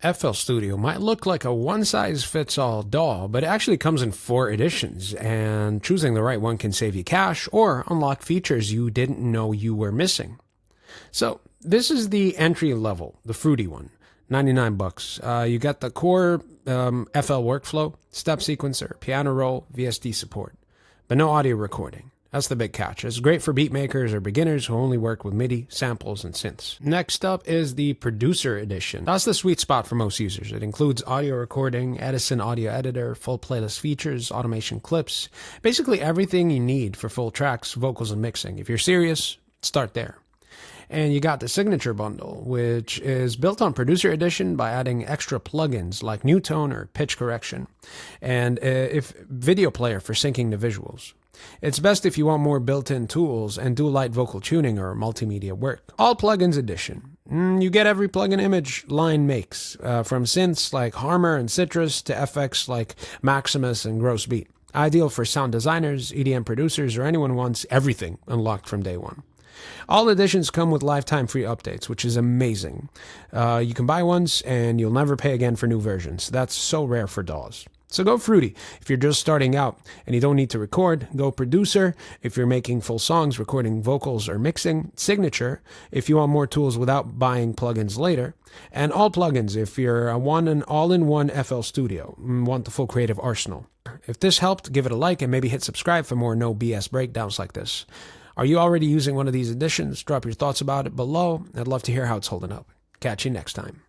FL Studio might look like a one-size-fits-all DAW, but it actually comes in 4 editions, and choosing the right one can save you cash or unlock features you didn't know you were missing. So this is the entry level, the fruity one, $99. You got the core FL workflow, step sequencer, piano roll, VST support, but no audio recording. That's the big catch. It's great for beat makers or beginners who only work with MIDI, samples, and synths. Next up is the Producer Edition. That's the sweet spot for most users. It includes audio recording, Edison audio editor, full playlist features, automation clips, basically everything you need for full tracks, vocals, and mixing. If you're serious, start there. And you got the Signature Bundle, which is built on Producer Edition by adding extra plugins like New Tone or Pitch Correction, and if Video Player for syncing the visuals. It's best if you want more built-in tools and do light vocal tuning or multimedia work. All Plugins Edition. You get every plugin image line makes, from synths like Harmor and Citrus to FX like Maximus and Gross Beat. Ideal for sound designers, EDM producers, or anyone who wants everything unlocked from day one. All editions come with lifetime free updates, which is amazing. You can buy once and you'll never pay again for new versions. That's so rare for DAWs. So go fruity. If you're just starting out and you don't need to record, go Producer. If you're making full songs, recording vocals or mixing, Signature. If you want more tools without buying plugins later. And All Plugins if you're a all-in-one FL Studio and want the full creative arsenal. If this helped, give it a like and maybe hit subscribe for more no BS breakdowns like this. Are you already using one of these editions? Drop your thoughts about it below. I'd love to hear how it's holding up. Catch you next time.